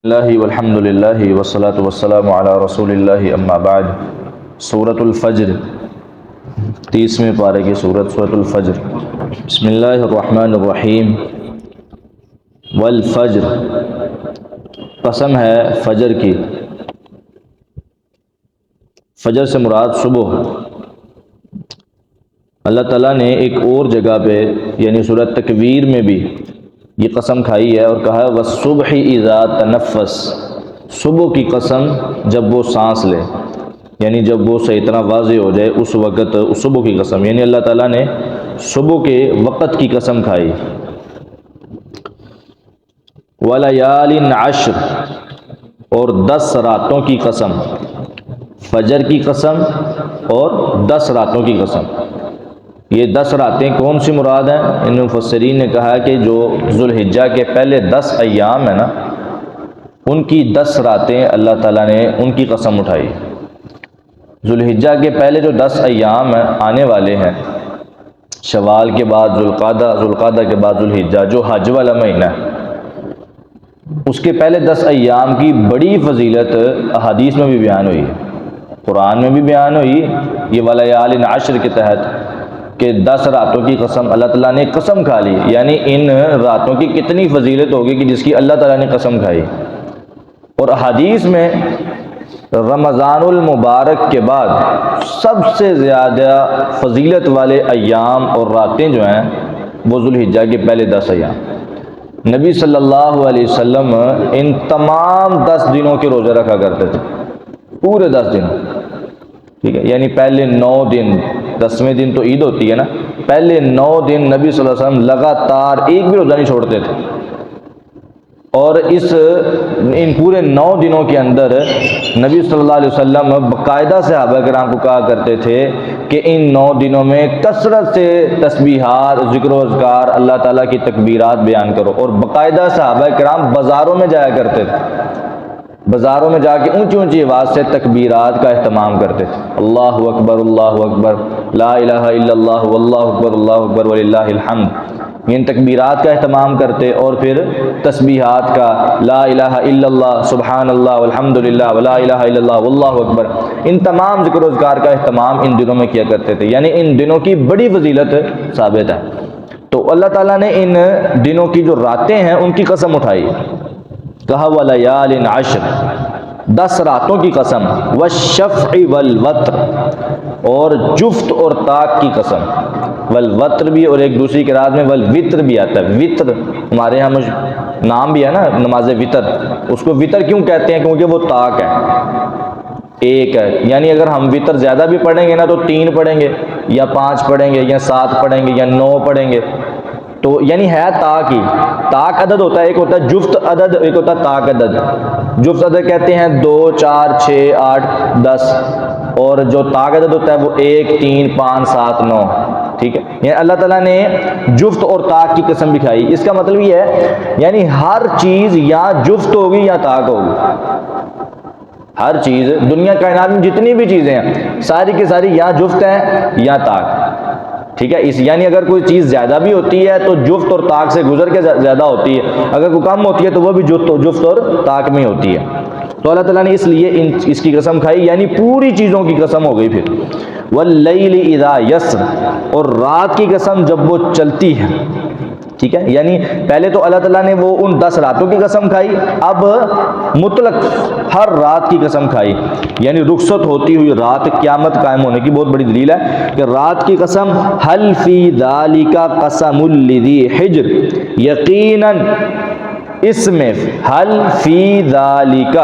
اللہ والحمد للہ والصلاة والسلام علی رسول اللہ اما بعد۔ سورۃ الفجر، 30ویں پارے کی سورۃ الفجر۔ بسم اللہ الرحمن الرحیم۔ والفجر، قسم ہے فجر کی۔ فجر سے مراد صبح۔ اللہ تعالیٰ نے ایک اور جگہ پہ یعنی سورۃ تکویر میں بھی یہ قسم کھائی ہے اور کہا ہے والصبح اذا تنفس، صبح کی قسم جب وہ سانس لے، یعنی جب وہ صحیح طرح واضح ہو جائے اس وقت صبح کی قسم، یعنی اللہ تعالیٰ نے صبح کے وقت کی قسم کھائی۔ ولیال عشر، اور 10 راتوں کی قسم، فجر کی قسم اور 10 راتوں کی قسم۔ یہ 10 راتیں کون سی مراد ہیں؟ ان مفسرین نے کہا کہ جو ذوالحجہ کے پہلے 10 ایام ہیں نا، ان کی 10 راتیں اللہ تعالیٰ نے ان کی قسم اٹھائی۔ ذوالحجہ کے پہلے جو 10 ایام ہیں آنے والے ہیں، شوال کے بعد ذوالقعدہ، ذوالقعدہ کے بعد ذوالحجہ، جو حج والا مہینہ ہے، اس کے پہلے 10 ایام کی بڑی فضیلت احادیث میں بھی بیان ہوئی ہے، قرآن میں بھی بیان ہوئی۔ یہ ولیال عشر کے تحت کہ 10 راتوں کی قسم اللہ تعالیٰ نے قسم کھا لی، یعنی ان راتوں کی کتنی فضیلت ہوگی کہ جس کی اللہ تعالیٰ نے قسم کھائی۔ اور احادیث میں رمضان المبارک کے بعد سب سے زیادہ فضیلت والے ایام اور راتیں جو ہیں وہ ذوالحجہ کے پہلے 10 ایام۔ نبی صلی اللہ علیہ وسلم ان تمام 10 دنوں کے روزے رکھا کرتے تھے، پورے 10 دن، ٹھیک ہے، یعنی پہلے 9 دن، 10ویں دن تو عید ہوتی ہے نا، پہلے 9 دن نبی صلی اللہ علیہ وسلم لگاتار ایک بھی روزہ نہیں چھوڑتے تھے۔ اور ان پورے 9 دنوں کے اندر نبی صلی اللہ علیہ وسلم باقاعدہ صحابہ کرام کو کہا کرتے تھے کہ ان 9 دنوں میں کثرت سے تسبیحات، ذکر و اذکار، اللہ تعالیٰ کی تکبیرات بیان کرو۔ اور باقاعدہ صحابہ کرام بازاروں میں جایا کرتے تھے، بازاروں میں جا کے اونچی اونچی آواز سے تکبیرات کا اہتمام کرتے تھے، اللہ اکبر اللہ اکبر، لا الہ الا اللہ واللہ اکبر اللہ اکبر وللہ الحمد، ان تکبیرات کا اہتمام کرتے، اور پھر تسبیحات کا، لا الہ الا اللہ سبحان اللہ والحمد للہ ولا الہ الا اللہ واللہ اکبر، ان تمام ذکر و اذکار کا اہتمام ان دنوں میں کیا کرتے تھے، یعنی ان دنوں کی بڑی فضیلت ثابت ہے۔ تو اللہ تعالیٰ نے ان دنوں کی جو راتیں ہیں ان کی قسم اٹھائی، کہا ولیال عشر، 10 راتوں کی قسم، والشفع والوتر، اور جفت اور طاق کی قسم، والوتر بھی، اور ایک دوسری قرات میں والوتر بھی آتا ہے۔ وطر ہمارے ہاں نام بھی ہے نا نماز وطر، اس کو وطر کیوں کہتے ہیں؟ کیونکہ وہ طاق ہے، ایک ہے، یعنی اگر ہم وطر زیادہ بھی پڑھیں گے نا تو 3 پڑھیں گے یا 5 پڑھیں گے یا 7 پڑھیں گے یا 9 پڑھیں گے، تو یعنی ہے طاق ہی۔ طاق عدد ہوتا ہے، ایک ہوتا ہے جفت عدد، ایک ہوتا ہے طاق عدد۔ جفت عدد کہتے ہیں 2 4 6 8 10، اور جو طاق عدد ہوتا ہے وہ 1 3 5 7 9، ٹھیک ہے۔ یعنی اللہ تعالیٰ نے جفت اور طاق کی قسم بھی کھائی۔ اس کا مطلب یہ ہے یعنی ہر چیز یا جفت ہوگی یا طاق ہوگی، ہر چیز دنیا کائنات میں جتنی بھی چیزیں ہیں ساری کی ساری یا جفت ہیں یا طاق، ٹھیک ہے۔ اس یعنی اگر کوئی چیز زیادہ بھی ہوتی ہے تو جفت اور طاق سے گزر کے زیادہ ہوتی ہے، اگر کوئی کم ہوتی ہے تو وہ بھی جفت اور طاق میں ہوتی ہے۔ تو اللہ تعالیٰ نے اس لیے اس کی قسم کھائی، یعنی پوری چیزوں کی قسم ہو گئی۔ پھر واللیل اذا یسر، اور رات کی قسم جب وہ چلتی ہے، ٹھیک ہے۔ یعنی پہلے تو اللہ تعالیٰ نے وہ ان 10 راتوں کی قسم کھائی، اب مطلق ہر رات کی قسم کھائی، یعنی رخصت ہوتی ہوئی رات قیامت قائم ہونے کی بہت بڑی دلیل ہے کہ رات کی قسم حل فی ذالک قسم لذی حجر، یقیناً اس میں، حل فی ذالک،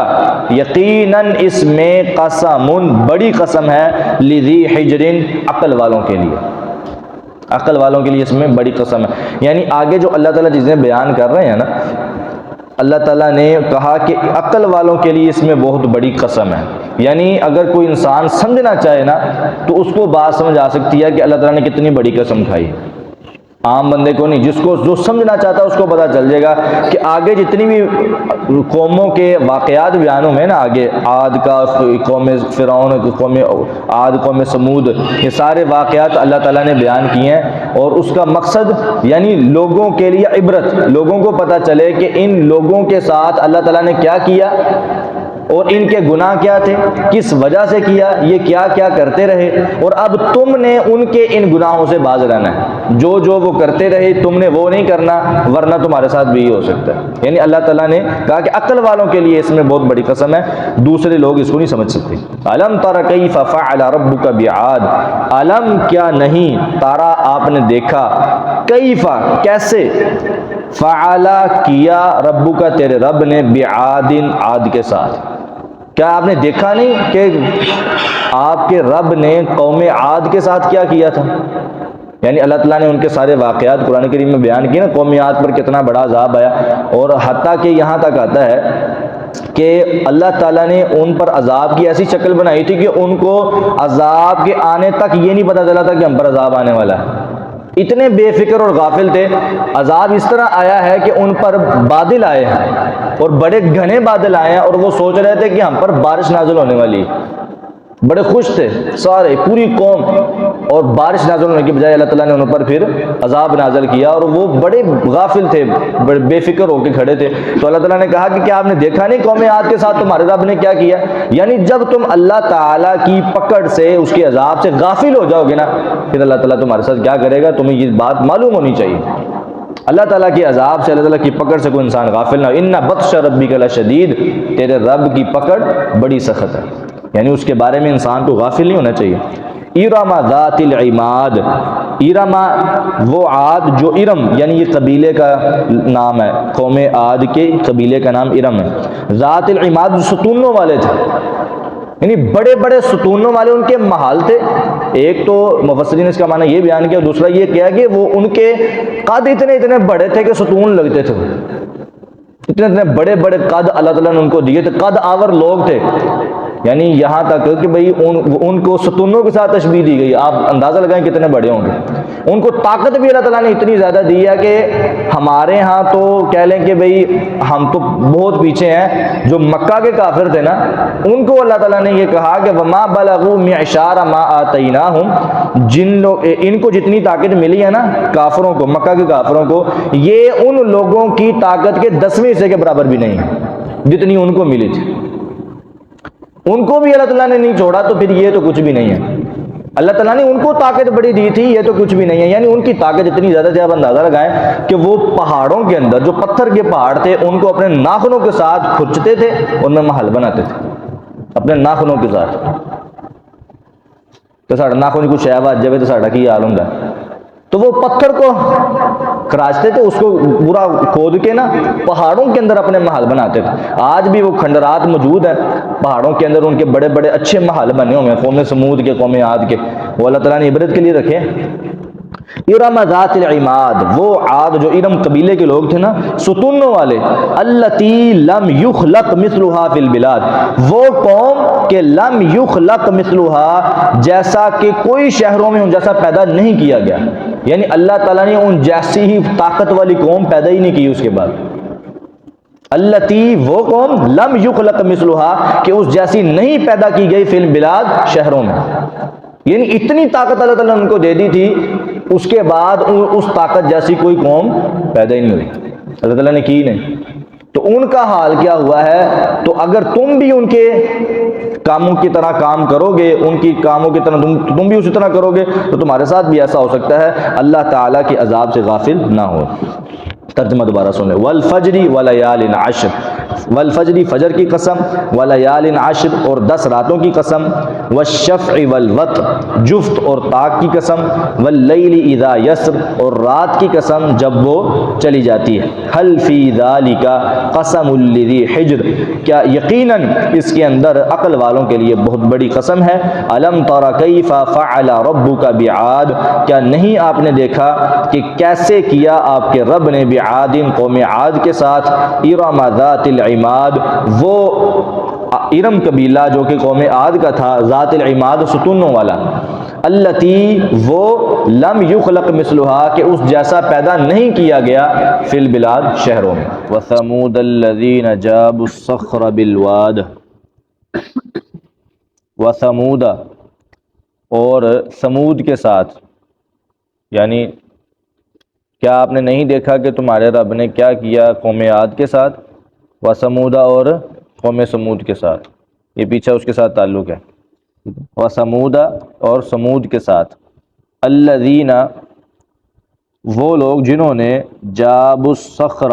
یقیناً اس میں، قسم بڑی قسم ہے، لذی حجر عقل والوں کے لیے، عقل والوں کے لیے اس میں بڑی قسم ہے۔ یعنی آگے جو اللہ تعالیٰ چیزیں بیان کر رہے ہیں نا، اللہ تعالیٰ نے کہا کہ عقل والوں کے لیے اس میں بہت بڑی قسم ہے، یعنی اگر کوئی انسان سمجھنا چاہے نا تو اس کو بات سمجھ آ سکتی ہے کہ اللہ تعالیٰ نے کتنی بڑی قسم کھائی۔ عام بندے کو نہیں، جس کو جو سمجھنا چاہتا ہے اس کو پتہ چل جائے گا کہ آگے جتنی بھی قوموں کے واقعات بیان ہوئے نا، آگے عاد کا، قوم فرعون، قوم عاد، قوم سمود، یہ سارے واقعات اللہ تعالیٰ نے بیان کیے ہیں، اور اس کا مقصد یعنی لوگوں کے لیے عبرت، لوگوں کو پتہ چلے کہ ان لوگوں کے ساتھ اللہ تعالیٰ نے کیا کیا اور ان کے گناہ کیا تھے، کس وجہ سے کیا، یہ کیا کیا کرتے رہے، اور اب تم نے ان کے ان گناہوں سے باز رہنا ہے، جو جو وہ کرتے رہے تم نے وہ نہیں کرنا، ورنہ تمہارے ساتھ بھی یہ ہو سکتا ہے۔ یعنی اللہ تعالیٰ نے کہا کہ عقل والوں کے لیے اس میں بہت بڑی قسم ہے، دوسرے لوگ اس کو نہیں سمجھ سکتے۔ الم تر کیف فعل ربک بعاد، الم کیا نہیں، تارا آپ نے دیکھا، کیف کیسے، فعل کیا، ربک تیرے رب نے، بعاد عاد کے ساتھ، کیا آپ نے دیکھا نہیں کہ آپ کے رب نے قوم عاد کے ساتھ کیا کیا تھا؟ یعنی اللہ تعالیٰ نے ان کے سارے واقعات قرآن کریم میں بیان کیے نا، قوم عاد پر کتنا بڑا عذاب آیا، اور حتیٰ کہ یہاں تک آتا ہے کہ اللہ تعالیٰ نے ان پر عذاب کی ایسی شکل بنائی تھی کہ ان کو عذاب کے آنے تک یہ نہیں پتہ چلا تھا کہ ہم پر عذاب آنے والا ہے، اتنے بے فکر اور غافل تھے۔ عذاب اس طرح آیا ہے کہ ان پر بادل آئے ہیں، اور بڑے گھنے بادل آئے ہیں، اور وہ سوچ رہے تھے کہ ہم پر بارش نازل ہونے والی ہے، بڑے خوش تھے سارے، پوری قوم، اور بارش نازل ہونے کے بجائے اللہ تعالیٰ نے ان پر پھر عذاب نازل کیا، اور وہ بڑے غافل تھے، بڑے بے فکر ہو کے کھڑے تھے۔ تو اللہ تعالیٰ نے کہا کہ کیا آپ نے دیکھا نہیں قوم عاد کے ساتھ تمہارے رب نے کیا کیا؟ یعنی جب تم اللہ تعالیٰ کی پکڑ سے، اس کے عذاب سے غافل ہو جاؤ گے نا، پھر اللہ تعالیٰ تمہارے ساتھ کیا کرے گا، تمہیں یہ بات معلوم ہونی چاہیے۔ اللہ تعالیٰ کے عذاب سے، اللہ تعالیٰ کی پکڑ سے کوئی انسان غافل نہ ہو۔ ان بطش ربک لشدید، تیرے رب کی پکڑ بڑی سخت ہے، یعنی اس کے بارے میں انسان کو غافل نہیں ہونا چاہیے۔ ارم ذات العماد، ارم وہ عاد جو، ارم یعنی یہ قبیلے کا نام ہے، قوم عاد کے قبیلے کا نام ارم ہے۔ ذات العماد جو ستونوں والے تھے، یعنی بڑے بڑے ستونوں والے ان کے محال تھے۔ ایک تو مفسرین نے اس کا معنی یہ بیان کیا، دوسرا یہ کیا کہ وہ ان کے قد اتنے بڑے تھے کہ ستون لگتے تھے، اتنے بڑے بڑے قد اللہ تعالیٰ نے ان کو دیے تھے، قد آور لوگ تھے، یعنی یہاں تک کہ بھئی ان کو ستونوں کے ساتھ تشبیہ دی گئی، آپ اندازہ لگائیں کتنے بڑے ہوں گے۔ ان کو طاقت بھی اللہ تعالیٰ نے اتنی زیادہ دی ہے کہ ہمارے ہاں تو کہہ لیں کہ بھئی ہم تو بہت پیچھے ہیں، جو مکہ کے کافر تھے نا، ان کو اللہ تعالیٰ نے یہ کہا کہ وما بلغوا معشار ما آتیناہم، جن لوگ، ان کو جتنی طاقت ملی ہے نا کافروں کو، مکہ کے کافروں کو، یہ ان لوگوں کی طاقت کے 10ویں حصے کے برابر بھی نہیں ہے جتنی ان کو ملی تھی۔ ان کو بھی اللہ تعالیٰ نے نہیں چھوڑا، تو پھر یہ تو کچھ بھی نہیں ہے۔ اللہ تعالیٰ نے ان کو طاقت بڑی دی تھی، یہ تو کچھ بھی نہیں ہے، یعنی ان کی طاقت اتنی زیادہ تھی، آپ اندازہ لگائیں کہ وہ پہاڑوں کے اندر جو پتھر کے پہاڑ تھے ان کو اپنے ناخنوں کے ساتھ کھرچتے تھے، ان میں محل بناتے تھے اپنے ناخنوں کے ساتھ۔ تو ساڑھا ناخن کچھ ہے بات جب تو ساڑھا کی حال ہوں گا، تو وہ پتھر کو کراچتے تھے، اس کو پورا کھود کے نا پہاڑوں کے اندر اپنے محل بناتے تھے۔ آج بھی وہ کھنڈرات موجود ہیں پہاڑوں کے اندر، ان کے بڑے بڑے اچھے محل بنے ہوئے ہیں، قوم سمود کے، قوم عاد کے، وہ اللہ تعالیٰ نے عبرت کے لیے رکھے۔ ارم ذات العماد، وہ عاد جو ارم قبیلے کے لوگ تھے نا، ستونوں والے، التی لم یخلق مثلها فی البلاد، وہ قوم کہ لم یخلق مثلها، جیسا کہ کوئی شہروں میں ان جیسا پیدا نہیں کیا گیا، یعنی اللہ تعالیٰ نے ان جیسی ہی طاقت والی قوم پیدا ہی نہیں کی اس کے بعد۔ التی، وہ قوم، لم یخلق مثلها، کہ اس جیسی نہیں پیدا کی گئی فی البلاد، شہروں میں، یعنی اتنی طاقت اللہ تعالیٰ نے ان کو دے دی تھی، اس کے بعد اس طاقت جیسی کوئی قوم پیدا ہی نہیں ہوئی، اللہ تعالیٰ نے کی نہیں۔ تو ان کا حال کیا ہوا ہے؟ تو اگر تم بھی ان کے کاموں کی طرح کام کرو گے، ان کی کاموں کی طرح تم بھی اسی طرح کرو گے، تو تمہارے ساتھ بھی ایسا ہو سکتا ہے، اللہ تعالیٰ کے عذاب سے غافل نہ ہو۔ ترجمہ دوبارہ سن لیں، والفجر ولیال عشر، والفجر فجر کی قسم، ولیال عشر اور 10 راتوں کی قسم، والشفع والوتر جفت اور طاق کی قسم، واللیل اذا یسر اور رات کی قسم جب وہ چلی جاتی ہے، حل فی ذالک قسم لذی حجر، کیا یقیناً اس کے اندر عقل والوں کے لیے بہت بڑی قسم ہے۔ الم تر کیف فعل ربک بعاد، کیا نہیں آپ نے دیکھا کہ کیسے کیا آپ کے رب نے بعاد عادٍ قوم عاد کے ساتھ، ارم ذات العماد وہ ارم قبیلہ جو کہ قوم عاد کا تھا، ذات العماد ستونوں والا، التی وہ لم یخلق مثلھا کہ اس جیسا پیدا نہیں کیا گیا، فی البلاد شہروں میں، وثمود الذین جابوا الصخر بالواد، وثمود اور ثمود کے ساتھ، یعنی کیا آپ نے نہیں دیکھا کہ تمہارے رب نے کیا کیا قوم عاد کے ساتھ، وثمود اور قوم ثمود کے ساتھ، یہ پیچھے اس کے ساتھ تعلق ہے، وثمود اور ثمود کے ساتھ، الذین وہ لوگ جنہوں نے جابوا الصخر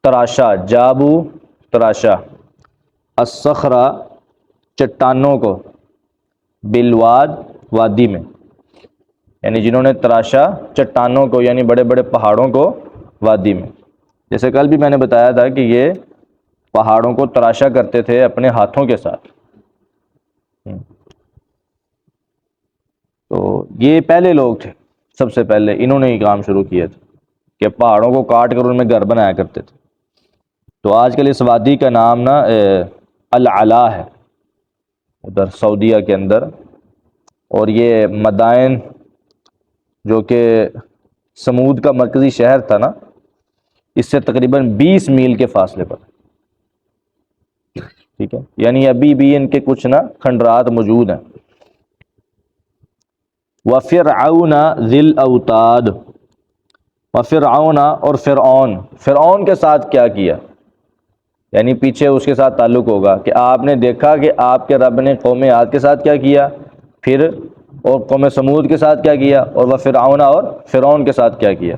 تراشا، جابو تراشا، الصخر چٹانوں کو، بالواد وادی میں، یعنی جنہوں نے تراشا چٹانوں کو یعنی بڑے بڑے پہاڑوں کو وادی میں، جیسے کل بھی میں نے بتایا تھا کہ یہ پہاڑوں کو تراشا کرتے تھے اپنے ہاتھوں کے ساتھ، تو یہ پہلے لوگ تھے، سب سے پہلے انہوں نے یہ کام شروع کیا تھا کہ پہاڑوں کو کاٹ کر ان میں گھر بنایا کرتے تھے۔ تو آج کل اس وادی کا نام نا العلا ہے ادھر سعودیہ کے اندر، اور یہ مدائن جو کہ سمود کا مرکزی شہر تھا نا، اس سے تقریباً 20 میل کے فاصلے پر، ٹھیک ہے، یعنی ابھی بھی ان کے کچھ نا کھنڈرات موجود ہیں۔ وَفِرْعَوْنَ ذِي الْأَوْتَادِ، وَفِرْعَوْنَ اور فرعون کے ساتھ کیا کیا، یعنی پیچھے اس کے ساتھ تعلق ہوگا کہ آپ نے دیکھا کہ آپ کے رب نے قوم عاد کے ساتھ کیا کیا، پھر اور قوم سمود کے ساتھ کیا کیا، اور وفرعون اور فرعون کے ساتھ کیا کیا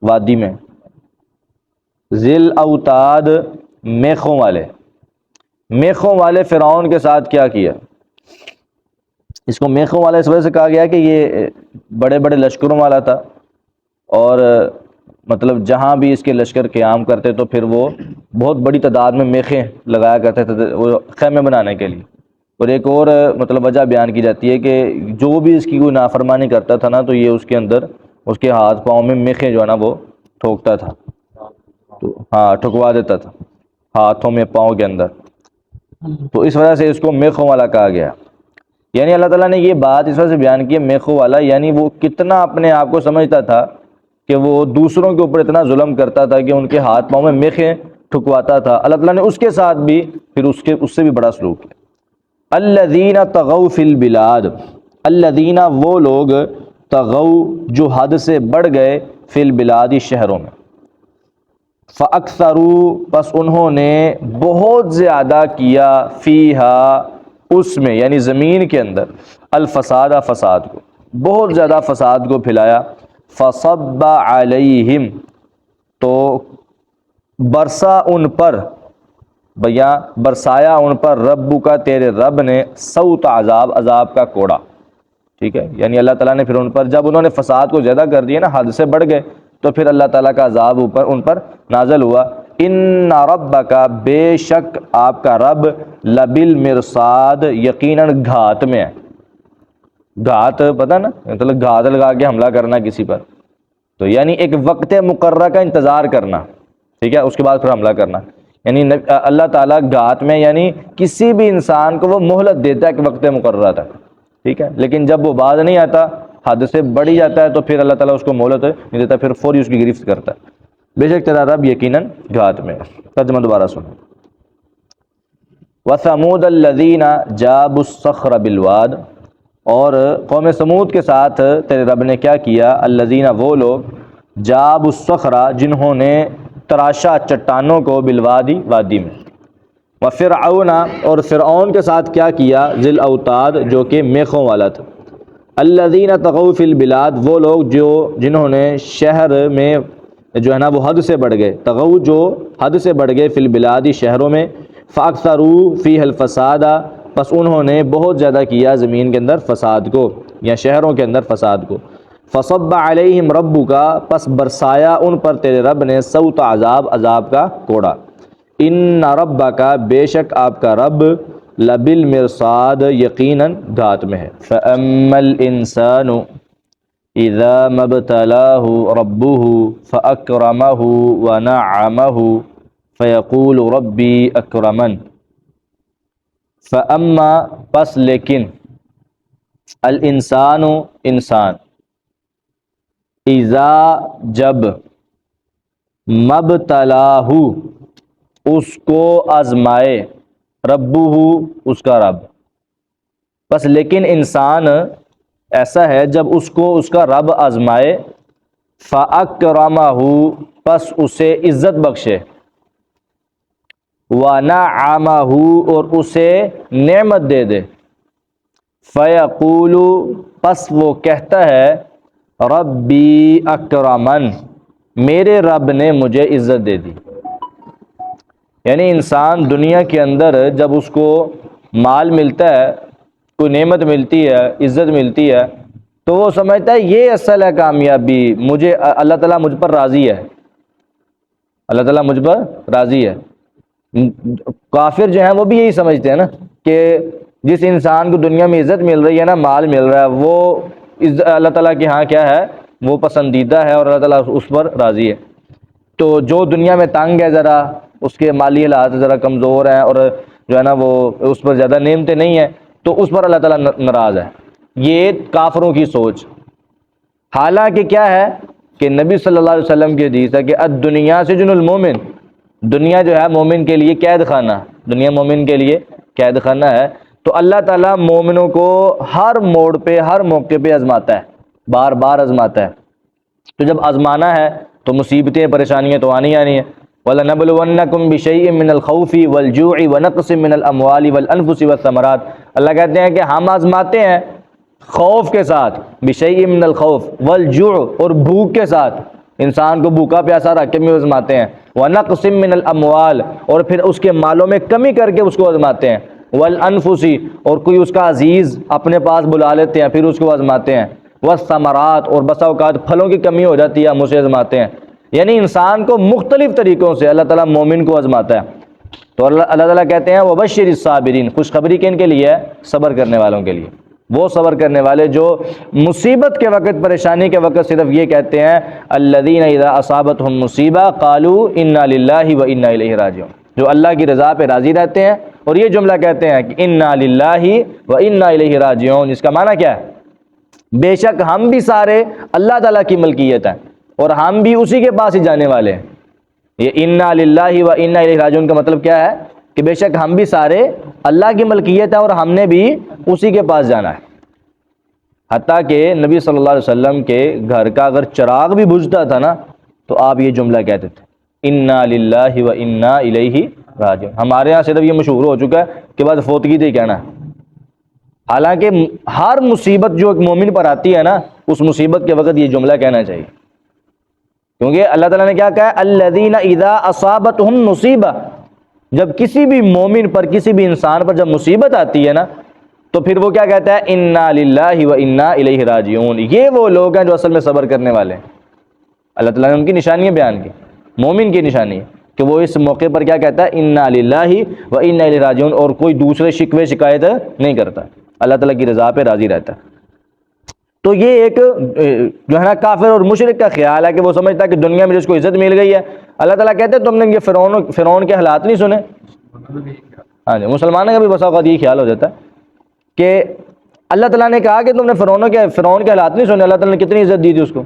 وادی میں، ذی الاوتاد میخوں والے فرعون کے ساتھ کیا کیا۔ اس کو میخوں والا اس وجہ سے کہا گیا کہ یہ بڑے بڑے لشکروں والا تھا، اور مطلب جہاں بھی اس کے لشکر قیام کرتے تو پھر وہ بہت بڑی تعداد میں میخیں لگایا کرتے تھے وہ خیمے بنانے کے لیے۔ اور ایک اور مطلب وجہ بیان کی جاتی ہے کہ جو بھی اس کی کوئی نافرمانی کرتا تھا نا تو یہ اس کے اندر اس کے ہاتھ پاؤں میں میخیں جو ہے نا وہ ٹھوکتا تھا، تو ہاں ٹھکوا دیتا تھا ہاتھوں میں پاؤں کے اندر، تو اس وجہ سے اس کو میخوں والا کہا گیا۔ یعنی اللہ تعالیٰ نے یہ بات اس وجہ سے بیان کی ہے میخوں والا، یعنی وہ کتنا اپنے آپ کو سمجھتا تھا کہ وہ دوسروں کے اوپر اتنا ظلم کرتا تھا کہ ان کے ہاتھ پاؤں میں میخیں ٹھکواتا تھا، اللہ تعالیٰ نے اس کے ساتھ بھی پھر اس سے بھی بڑا سلوک کیا۔ الذین طغوا فی البلاد، الذین وہ لوگ طغوا جو حد سے بڑھ گئے، فی البلاد شہروں میں، فاکثروا پس انہوں نے بہت زیادہ کیا، فیہا اس میں یعنی زمین کے اندر، الفساد فساد کو، بہت زیادہ فساد کو پھیلایا، فصب علیہم تو برسا ان پر، بیا برسایا ان پر، ربو کا تیرے رب نے، سوط عذاب کا کوڑا، ٹھیک ہے، یعنی اللہ تعالیٰ نے پھر ان پر جب انہوں نے فساد کو زیادہ کر دیا نا، حد سے بڑھ گئے، تو پھر اللہ تعالیٰ کا عذاب ان پر نازل ہوا۔ ان ربک بے شک آپ کا رب، لبالمرصاد یقیناً گھات میں ہے، گھات پتہ نا مطلب گھات لگا کے حملہ کرنا کسی پر، تو یعنی ایک وقت مقررہ کا انتظار کرنا، ٹھیک ہے، اس کے بعد پھر حملہ کرنا، یعنی اللہ تعالیٰ گھات میں یعنی کسی بھی انسان کو وہ مہلت دیتا ہے کہ وقت مقررہ تک، ٹھیک ہے، لیکن جب وہ باز نہیں آتا، حد سے بڑھ ہی جاتا ہے، تو پھر اللہ تعالیٰ اس کو مہلت نہیں دیتا، پھر فوری اس کی گرفت کرتا ہے۔ بے شک تیرا رب یقیناً گھات میں۔ ترجمہ دوبارہ سنو۔ وَثَمُودَ الَّذِينَ جَابُوا الصَّخْرَ بِالْوَادِ، اور قوم سمود کے ساتھ تیرے رب نے کیا کیا، الذین وہ لوگ، جابوا الصَّخْرَ جنہوں نے تراشا چٹانوں کو، بالوادی وادی میں، وفرعون اور فرعون کے ساتھ کیا کیا، ذی الاوتاد جو کہ میخوں والا تھا، الذین طغوا فی البلاد وہ لوگ جو جنہوں نے شہر میں جو ہے نا وہ حد سے بڑھ گئے، طغوا جو حد سے بڑھ گئے، فی البلاد شہروں میں، فاکثروا فیہ الفساد پس انہوں نے بہت زیادہ کیا زمین کے اندر فساد کو یا شہروں کے اندر فساد کو، فصب علیہم ربک پس برسایا ان پر تیرے رب نے، سوط عذاب کا کوڑا، ان ربک بے شک آپ کا رب، لبالمرصاد یقیناً گھات میں ہے، فاما الانسان اذا مبتلاہ ربہ فاکرمہ ونعمہ فیقول ربی اکرمن، فاما پس لیکن، الانسان انسان، اذا جب، مبتلاہ اس کو آزمائے، ربہ اس کا رب، بس لیکن انسان ایسا ہے جب اس کو اس کا رب آزمائے، فاکرمہ پس اسے عزت بخشے، ونعمہ اور اسے نعمت دے دے، فیقول پس وہ کہتا ہے، ربی اکرمن، میرے رب نے مجھے عزت دے دی۔ یعنی انسان دنیا کے اندر جب اس کو مال ملتا ہے، کوئی نعمت ملتی ہے، عزت ملتی ہے، تو وہ سمجھتا ہے یہ اصل ہے کامیابی، مجھے اللہ تعالیٰ مجھ پر راضی ہے، اللہ تعالیٰ مجھ پر راضی ہے۔ کافر جو ہیں وہ بھی یہی سمجھتے ہیں نا کہ جس انسان کو دنیا میں عزت مل رہی ہے نا، مال مل رہا ہے، وہ اللہ تعالیٰ کے ہاں کیا ہے، وہ پسندیدہ ہے اور اللہ تعالیٰ اس پر راضی ہے۔ تو جو دنیا میں تنگ ہے، ذرا اس کے مالی حالات ذرا کمزور ہیں اور جو ہے نا وہ اس پر زیادہ نعمتیں نہیں ہیں، تو اس پر اللہ تعالیٰ ناراض ہے۔ یہ کافروں کی سوچ۔ حالانکہ کیا ہے کہ نبی صلی اللہ علیہ وسلم کی حدیث ہے کہ الدنیا سجن المومن، دنیا جو ہے مومن کے لیے قید خانہ، دنیا مومن کے لیے قید خانہ ہے۔ تو اللہ تعالیٰ مومنوں کو ہر موڑ پہ، ہر موقع پہ آزماتا ہے، بار بار آزماتا ہے۔ تو جب آزمانا ہے تو مصیبتیں، پریشانیاں تو آنی ہیں۔ وَلَنَبْلُوَنَّكُمْ بِشَيْءٍ مِّنَ الْخَوْفِ وَالْجُوعِ وَنَقْصٍ مِّنَ الْأَمْوَالِ وَالْأَنفُسِ وَالثَّمَرَاتِ۔ اللہ کہتے ہیں کہ ہم آزماتے ہیں خوف کے ساتھ، بِشَيْءٍ مِّنَ الْخَوْفِ وَالْجُوعِ اور بھوک کے ساتھ، انسان کو بھوکا پیاسا رکھ کے بھی آزماتے ہیں، وَنَقْصٍ مِّنَ الْأَمْوَالِ اور پھر اس کے مالوں میں کمی کر کے اس کو آزماتے ہیں، وَالْأَنفُسِ اور کوئی اس کا عزیز اپنے پاس بلا لیتے ہیں پھر اس کو آزماتے ہیں، والثمرات اور بسا اوقات پھلوں کی کمی ہو جاتی ہے ہم اسے آزماتے ہیں۔ یعنی انسان کو مختلف طریقوں سے اللہ تعالیٰ مومن کو آزماتا ہے۔ تو اللہ تعالیٰ کہتے ہیں وَبَشِّرِ الصَّابِرِينَ، خوشخبری کن کے لیے ہے؟ صبر کرنے والوں کے لیے۔ وہ صبر کرنے والے جو مصیبت کے وقت، پریشانی کے وقت صرف یہ کہتے ہیں الَّذِينَ إِذَا أَصَابَتْهُمْ مُصِيبَةٌ قَالُوا إِنَّا لِلَّهِ وَإِنَّا إِلَيْهِ راجعون، جو اللہ کی رضا پہ راضی رہتے ہیں اور یہ جملہ کہتے ہیں کہ إِنَّا لِلَّهِ وَإِنَّا إِلَيْهِ راجعون۔ اس کا معنی کیا ہے؟ بے شک ہم بھی سارے اللہ تعالیٰ کی ملکیت ہیں اور ہم بھی اسی کے پاس ہی جانے والے ہیں۔ یہ اِنَّا لِلَّهِ وَإِنَّا إِلَيْهِ راجعون کا مطلب کیا ہے کہ بے شک ہم بھی سارے اللہ کی ملکیت ہے اور ہم نے بھی اسی کے پاس جانا ہے۔ حتیٰ کہ نبی صلی اللہ علیہ وسلم کے گھر کا اگر چراغ بھی بجھتا تھا نا تو آپ یہ جملہ کہتے تھے اِنَّا لِلَّهِ وَإِنَّا إِلَيْهِ راجعون۔ ہمارے ہاں صرف یہ مشہور ہو چکا ہے کہ بعد فوتگی سے کہنا ہے، حالانکہ ہر مصیبت جو ایک مومن پر آتی ہے نا، اس مصیبت کے وقت یہ جملہ کہنا چاہیے، کیونکہ اللہ تعالیٰ نے کیا کہا ہے الَّذِينَ إِذَا أَصَابَتْهُمْ مُصِيبَةٌ، جب کسی بھی مومن پر، کسی بھی انسان پر جب مصیبت آتی ہے نا تو پھر وہ کیا کہتا ہے اِنَّا لِلَّهِ وَإِنَّا إِلَيْهِ راجعون۔ یہ وہ لوگ ہیں جو اصل میں صبر کرنے والے ہیں۔ اللہ تعالیٰ نے ان کی نشانیاں بیان کی، مومن کی نشانی ہے کہ وہ اس موقع پر کیا کہتا ہے اِنَّا لِلَّهِ وَإِنَّا إِلَيْهِ راجعون، اور کوئی دوسرے شکوے شکایت نہیں کرتا، اللہ تعالیٰ کی رضا پہ راضی رہتا ہے۔ تو یہ ایک جو ہے نا کافر اور مشرک کا خیال ہے کہ وہ سمجھتا ہے کہ دنیا میں جس کو عزت مل گئی ہے، اللہ تعالیٰ کہتے ہیں تم نے یہ فرعون کے حالات نہیں سنے؟ ہاں جی، مسلمانوں کا بھی بسا اوقات یہ خیال ہو جاتا ہے کہ اللہ تعالیٰ نے کہا کہ تم نے فرعون کے حالات نہیں سنے، اللہ تعالیٰ نے کتنی عزت دی تھی اس کو،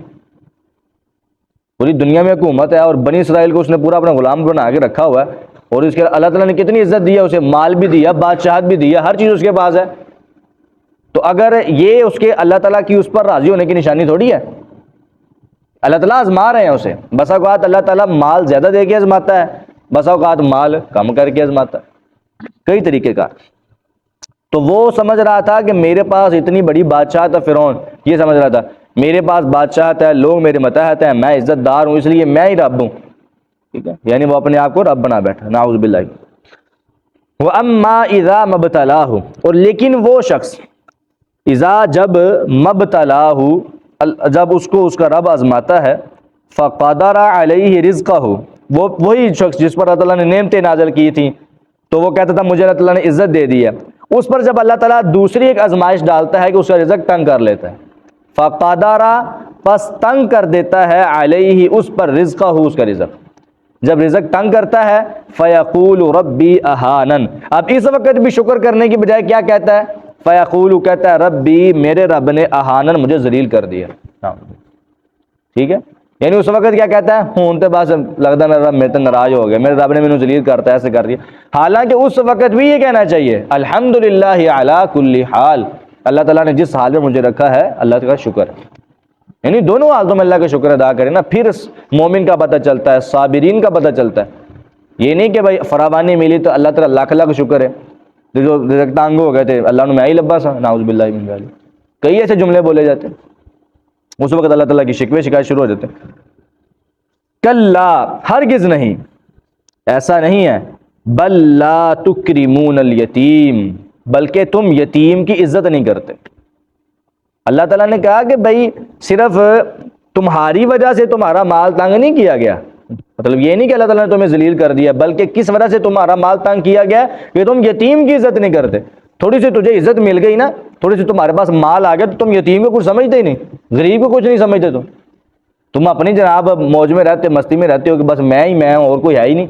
پوری دنیا میں حکومت ہے اور بنی اسرائیل کو اس نے پورا اپنا غلام بنا کے رکھا ہوا ہے، اور اس کے اللہ تعالیٰ نے کتنی عزت دی ہے اسے، مال بھی دیا، بادشاہت بھی دیا، ہر چیز اس کے پاس ہے۔ تو اگر یہ اس کے اللہ تعالیٰ کی اس پر راضی ہونے کی نشانی تھوڑی ہے، اللہ تعالیٰ آزما رہے ہیں اسے، بسا اوقات اللہ تعالیٰ مال زیادہ دے کے آزماتا ہے، بسا اوقات مال کم کر کے آزماتا ہے، کئی طریقے کا۔ تو وہ سمجھ رہا تھا کہ میرے پاس اتنی بڑی بادشاہت ہے، فرعون یہ سمجھ رہا تھا میرے پاس بادشاہت ہے، لوگ میرے متحد ہیں، میں عزت دار ہوں، اس لیے میں ہی رب ہوں، ٹھیک ہے، یعنی وہ اپنے آپ کو رب بنا بیٹھا، نعوذ باللہ۔ وَأَمَّا إِذَا مَبْتَلَاهُ، اور لیکن وہ شخص، اذا جب، مبتلاہ جب اس کو اس کا رب آزماتا ہے، فقدر علیہ رزقہ، وہ وہی شخص جس پر اللہ تعالیٰ نے نعمتیں نازل کی تھیں تو وہ کہتا تھا مجھے اللہ تعالیٰ نے عزت دے دی ہے، اس پر جب اللہ تعالیٰ دوسری ایک آزمائش ڈالتا ہے کہ اس کا رزق تنگ کر لیتا ہے، فقدر پس تنگ کر دیتا ہے علیہ اس پر رزقہ ہو اس کا رزق. جب رزق تنگ کرتا ہے فیقول ربی اہانن. اب اس وقت بھی شکر کرنے کی بجائے کیا کہتا ہے؟ فیقول کہتا ہے ربی میرے رب نے اہانن مجھے ذلیل کر دیا. ٹھیک ہے، یعنی اس وقت کیا کہتا ہے؟ ہوں تے بس لگتا ہے میرا رب میرے تے ناراض ہو گیا، میرے رب نے مجھے ذلیل کرتا ہے، ایسے کر دیا. حالانکہ اس وقت بھی یہ کہنا چاہیے الحمدللہ علی کل حال، اللہ تعالیٰ نے جس حال میں مجھے رکھا ہے اللہ کا شکر ہے. یعنی دونوں حالتوں میں اللہ کا شکر ادا کریں نا، پھر مومن کا پتہ چلتا ہے، صابرین کا پتہ چلتا ہے. یہ نہیں کہ بھائی فراوانی ملی تو اللہ تعالیٰ لاکھ لاکھ شکر ہے، جو رزق تانگ ہو گئے تھے اللہ نے میں ہی لبا سا، نعوذ باللہ من ذالک. کئی ایسے جملے بولے جاتے ہیں، اس وقت اللہ تعالیٰ کی شکوے شکایت شروع ہو جاتے ہیں. کلا ہرگز نہیں، ایسا نہیں ہے. بل لا تکرمون الیتیم، بلکہ تم یتیم کی عزت نہیں کرتے. اللہ تعالیٰ نے کہا کہ بھائی صرف تمہاری وجہ سے تمہارا مال تنگ نہیں کیا گیا، مطلب یہ نہیں کہ اللہ تعالیٰ نے تمہیں ذلیل کر دیا، بلکہ کس وجہ سے تمہارا مال تنگ کیا گیا کہ تم یتیم کی عزت نہیں کرتے. تھوڑی سی تجھے عزت مل گئی نا، تھوڑی سی تمہارے پاس مال آ گیا تو تم یتیم کو کچھ سمجھتے ہی نہیں، غریب کو کچھ نہیں سمجھتے. تم اپنی جناب موج میں رہتے، مستی میں رہتے ہو کہ بس میں ہی ہوں اور کوئی ہے ہی نہیں.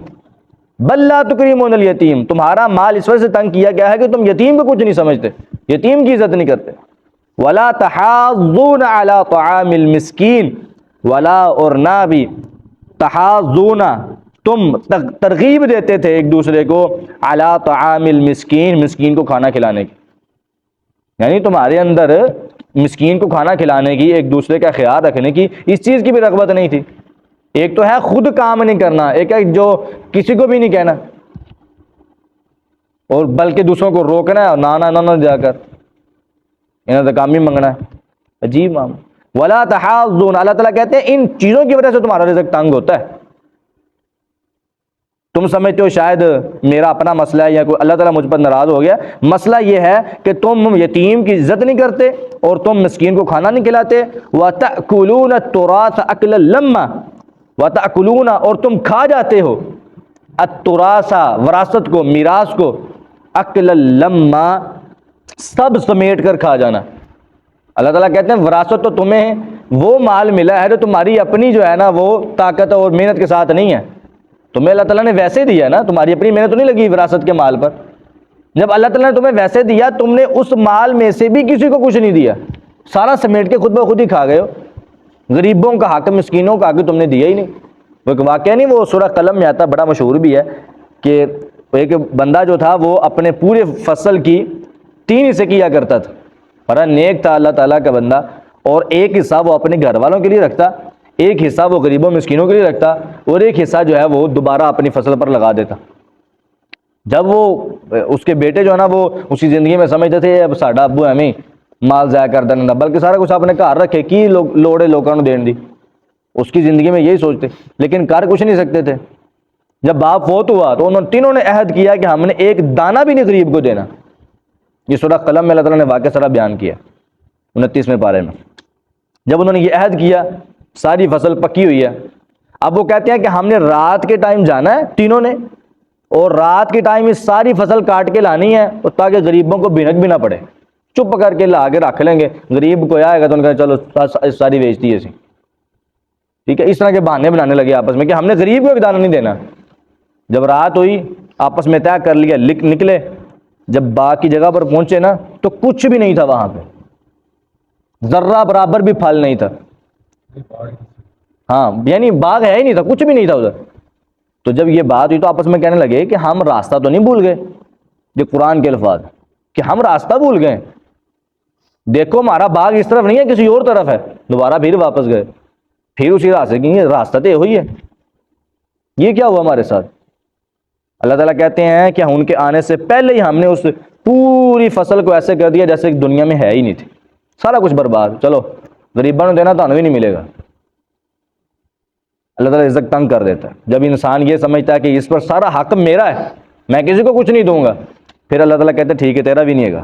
بل لا تکرمون الیتیم، تمہارا مال اس وجہ سے تنگ کیا گیا ہے کہ تم یتیم کو کچھ نہیں سمجھتے، یتیم کی عزت نہیں کرتے. ولا تحاضون علی طعام المسکین، ولا اور نہ بھی تحاضون تم ترغیب دیتے تھے ایک دوسرے کو علی طعام المسکین، مسکین کو کھانا کھلانے کی. یعنی تمہارے اندر مسکین کو کھانا کھلانے کی، ایک دوسرے کا خیال رکھنے کی، اس چیز کی بھی رغبت نہیں تھی. ایک تو ہے خود کام نہیں کرنا، ایک ہے جو کسی کو بھی نہیں کہنا، اور بلکہ دوسروں کو روکنا ہے اور نہ جا کر انہیں تو کام ہی منگنا ہے. عجیب معاملہ. ولا تحاضون، اللہ تعالیٰ کہتے ہیں ان چیزوں کی وجہ سے تمہارا رزق تنگ ہوتا ہے. تم سمجھتے ہو شاید میرا اپنا مسئلہ ہے یا کوئی اللہ تعالیٰ مجھ پر ناراض ہو گیا. مسئلہ یہ ہے کہ تم یتیم کی عزت نہیں کرتے اور تم مسکین کو کھانا نہیں کھلاتے. وَتَأْكُلُونَ التُّرَاثَ أَكْلًا لَمًّا، وَتَأْكُلُونَ اور تم کھا جاتے ہو التُّرَاثَ وراثت کو، میراث کو، أَكْلًا لَمًّا سب سمیٹ کر کھا جانا. اللہ تعالیٰ کہتے ہیں وراثت تو تمہیں وہ مال ملا ہے جو تمہاری اپنی جو ہے نا وہ طاقت اور محنت کے ساتھ نہیں ہے. تمہیں اللہ تعالیٰ نے ویسے دیا ہے نا، تمہاری اپنی محنت تو نہیں لگی وراثت کے مال پر. جب اللہ تعالیٰ نے تمہیں ویسے دیا، تم نے اس مال میں سے بھی کسی کو کچھ نہیں دیا، سارا سمیٹ کے خود بخود ہی کھا گئے ہو. غریبوں کا حق، مسکینوں کا حق تم نے دیا ہی نہیں. وہ ایک واقعہ نہیں، وہ سورہ قلم میں آتا، بڑا مشہور بھی ہے کہ ایک بندہ جو تھا وہ اپنے پورے فصل کی 3 حصے کیا کرتا تھا. بڑا نیک تھا اللہ تعالیٰ کا بندہ، اور ایک حصہ وہ اپنے گھر والوں کے لیے رکھتا، ایک حصہ وہ غریبوں مسکینوں کے لیے رکھتا، اور ایک حصہ جو ہے وہ دوبارہ اپنی فصل پر لگا دیتا. جب وہ اس کے بیٹے جو ہے نا وہ اسی زندگی میں سمجھتے تھے اب ساڈا ابو ہمیں مال ضائع کر دینا، بلکہ سارا کچھ اپنے گھر رکھے کی لوڑے لوگوں نے دین دی، اس کی زندگی میں یہی سوچتے، لیکن کر کچھ نہیں سکتے تھے. جب باپ فوت ہوا تو انہوں تینوں نے عہد کیا کہ ہم نے ایک دانہ بھی نہیں غریب کو دینا. یہ سورہ قلم میں اللہ تعالیٰ نے واقعہ سارا بیان کیا 29ویں پارے میں. جب انہوں نے یہ عہد کیا، ساری فصل پکی ہوئی ہے، اب وہ کہتے ہیں کہ ہم نے رات کے ٹائم جانا ہے تینوں نے، اور رات کے ٹائم یہ ساری فصل کاٹ کے لانی ہے، اور تاکہ غریبوں کو بھینک بھی نہ پڑے، چپ کر کے لا کے رکھ لیں گے، غریب کوئی آئے گا تو ان کا چلو ساری بیچتی ہے اسی. ٹھیک ہے، اس طرح کے بہانے بنانے لگے آپس میں کہ ہم نے غریب کو ایک دانہ نہیں دینا. جب رات ہوئی آپس میں طے کر لیا، نکلے. جب باغ کی جگہ پر پہنچے نا تو کچھ بھی نہیں تھا وہاں پہ، ذرہ برابر بھی پھل نہیں تھا. ہاں یعنی باغ ہے ہی نہیں تھا، کچھ بھی نہیں تھا ادھر. تو جب یہ بات ہوئی تو آپس میں کہنے لگے کہ ہم راستہ تو نہیں بھول گئے. یہ قرآن کے الفاظ کہ ہم راستہ بھول گئے، دیکھو ہمارا باغ اس طرف نہیں ہے کسی اور طرف ہے. دوبارہ پھر واپس گئے، پھر اسی راستے کی راستہ تو ہوئی ہے، یہ کیا ہوا ہمارے ساتھ. اللہ تعالیٰ کہتے ہیں کہ ان کے آنے سے پہلے ہی ہم نے اس پوری فصل کو ایسے کر دیا جیسے دنیا میں ہے ہی نہیں تھی، سارا کچھ برباد. چلو غریبوں نے دینا تو ہمیں بھی نہیں ملے گا. اللہ تعالیٰ رزق تنگ کر دیتا ہے. جب انسان یہ سمجھتا ہے کہ اس پر سارا حق میرا ہے، میں کسی کو کچھ نہیں دوں گا، پھر اللہ تعالیٰ کہتا ہے ٹھیک ہے تیرا بھی نہیں ہے گا.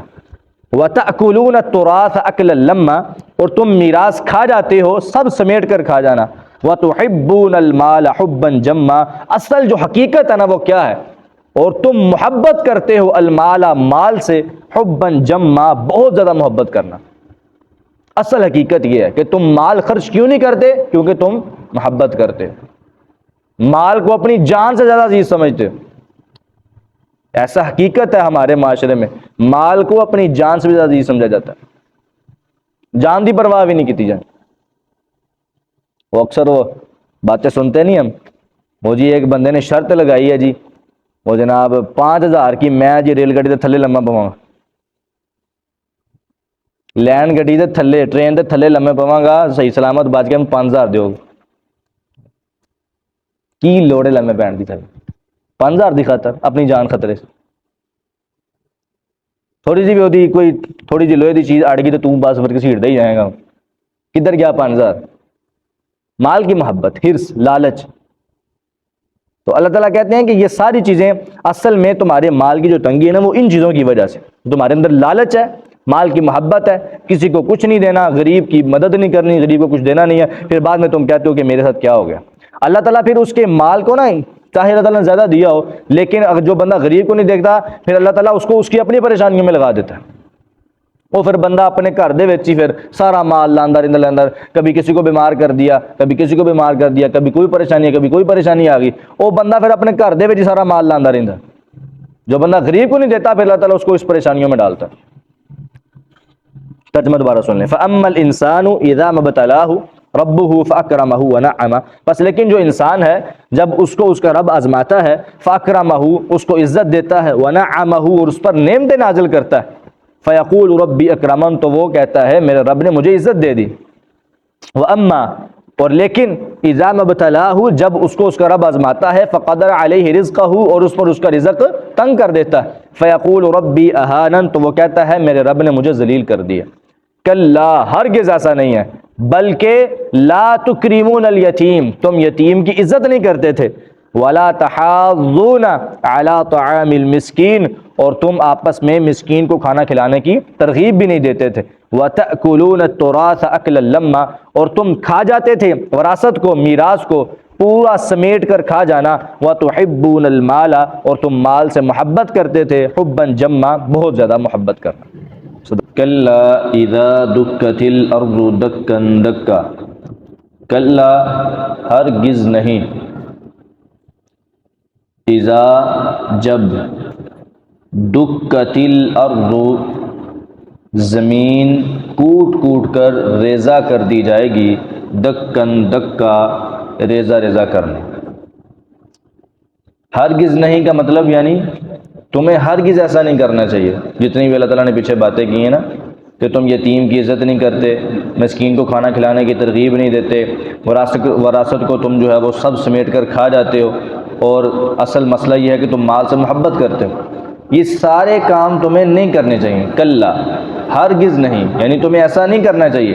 وَتَأْكُلُونَ التُّرَاثَ أَكْلًا لَمًّا اور تم میراث کھا جاتے ہو سب سمیٹ کر کھا جانا. وَتُحِبُّونَ الْمَالَ حُبًّا جَمًّا اصل جو حقیقت ہے نا وہ کیا ہے، اور تم محبت کرتے ہو المال مال سے، حبًا جمّا بہت زیادہ محبت کرنا. اصل حقیقت یہ ہے کہ تم مال خرچ کیوں نہیں کرتے؟ کیونکہ تم محبت کرتے، مال کو اپنی جان سے زیادہ عزیز سمجھتے ہو۔ ایسا حقیقت ہے ہمارے معاشرے میں، مال کو اپنی جان سے بھی زیادہ عزیز سمجھا جاتا ہے، جان دی پرواہ بھی نہیں کی جائے۔ وہ اکثر وہ باتیں سنتے نہیں ہم، وہ جی ایک بندے نے شرط لگائی ہے جی، وہ جناب 5000 کی میں جی ریل گاڑی دے تھلے لمبا پواں، لین گڈی دے تھلے ٹرین دے تھلے لمبے پواں گا، صحیح سلامت بچ کے 5000 دیو کی لوڑے لمبے پین دی تھلے 5000 دی خاطر اپنی جان خطرے سے۔ تھوڑی سی بھی ہوتی کوئی تھوڑی سی لوہے دی چیز اڑ گئی تو تم بس پھر گھسیٹتا ہی جائے گا، کدھر گیا 5000؟ مال کی محبت، ہرس، لالچ۔ تو اللہ تعالیٰ کہتے ہیں کہ یہ ساری چیزیں اصل میں تمہارے مال کی جو تنگی ہے نا وہ ان چیزوں کی وجہ سے، تمہارے اندر لالچ ہے، مال کی محبت ہے، کسی کو کچھ نہیں دینا، غریب کی مدد نہیں کرنی، غریب کو کچھ دینا نہیں ہے، پھر بعد میں تم کہتے ہو کہ میرے ساتھ کیا ہو گیا۔ اللہ تعالیٰ پھر اس کے مال کو نا چاہے اللہ تعالیٰ نے زیادہ دیا ہو، لیکن اگر جو بندہ غریب کو نہیں دیکھتا پھر اللہ تعالیٰ اس کو اس کی اپنی پریشانیوں میں لگا دیتا ہے۔ وہ پھر بندہ اپنے گھر دے وچ ہی پھر سارا مال لاندہ رہندا، کبھی کسی کو بیمار کر دیا، کبھی کسی کو بیمار کر دیا، کبھی کوئی پریشانی ہے، کبھی کوئی پریشانی آ گئی، وہ بندہ پھر اپنے گھر دے وچ ہی سارا مال لاندہ رہندا۔ جو بندہ غریب کو نہیں دیتا پھر اللہ تعالیٰ اس کو اس پریشانیوں میں ڈالتا ہے۔ ترجمہ دوبارہ سن لیں۔ فَأَمَّا الْإِنسَانُ إِذَا مَا ابْتَلَاهُ رَبُّهُ فَأَكْرَمَهُ وَنَعَّمَهُ، بس لیکن جو انسان ہے جب اس کو اس کا رب آزماتا ہے، فَأَكْرَمَهُ اس کو عزت دیتا ہے، وَنَعَّمَهُ اور اس پر نعمتیں نازل کرتا ہے، فَيَقُولُ رَبِّي أَكْرَمَنِ تو وہ کہتا ہے میرے رب نے مجھے عزت دے دی۔ وَأَمَّا اور لیکن اِذَا مَا ابْتَلَاهُ جب اس کو اس کا رب آزماتا ہے، فَقَدَرَ عَلَيْهِ رِزْقَهُ اور اس پر اس کا رزق تنگ کر دیتا ہے، فَيَقُولُ رَبِّي أَهَانَنِ تو وہ کہتا ہے میرے رب نے مجھے ذلیل کر دیا۔ کلا ہرگز ایسا نہیں ہے، بلکہ لا تکریمون الیتیم تم یتیم کی عزت نہیں کرتے تھے، ولا تحاضون علی طعام المسکین اور تم آپس میں مسکین کو کھانا کھلانے کی ترغیب بھی نہیں دیتے تھے، وتأکلون التراث اکلا لما اور تم کھا جاتے تھے وراثت کو، میراث کو پورا سمیٹ کر کھا جانا، وتحبون المال اور تم مال سے محبت کرتے تھے، حبا جما بہت زیادہ محبت کرنا۔ کلا اذا دکت الارض دکا دکا، کلا ہرگز نہیں، اذا جب، دکت الارض زمین کوٹ کوٹ کر ریزہ کر دی جائے گی، دکن دکا ریزہ ریزہ کرنا۔ ہرگز نہیں کا مطلب یعنی تمہیں ہرگز ایسا نہیں کرنا چاہیے، جتنی بھی اللہ تعالیٰ نے پیچھے باتیں کی ہیں نا کہ تم یتیم کی عزت نہیں کرتے، مسکین کو کھانا کھلانے کی ترغیب نہیں دیتے، وراثت کو تم جو ہے وہ سب سمیٹ کر کھا جاتے ہو، اور اصل مسئلہ یہ ہے کہ تم مال سے محبت کرتے ہو، یہ سارے کام تمہیں نہیں کرنے چاہیے۔ کلا ہرگز نہیں یعنی تمہیں ایسا نہیں کرنا چاہیے۔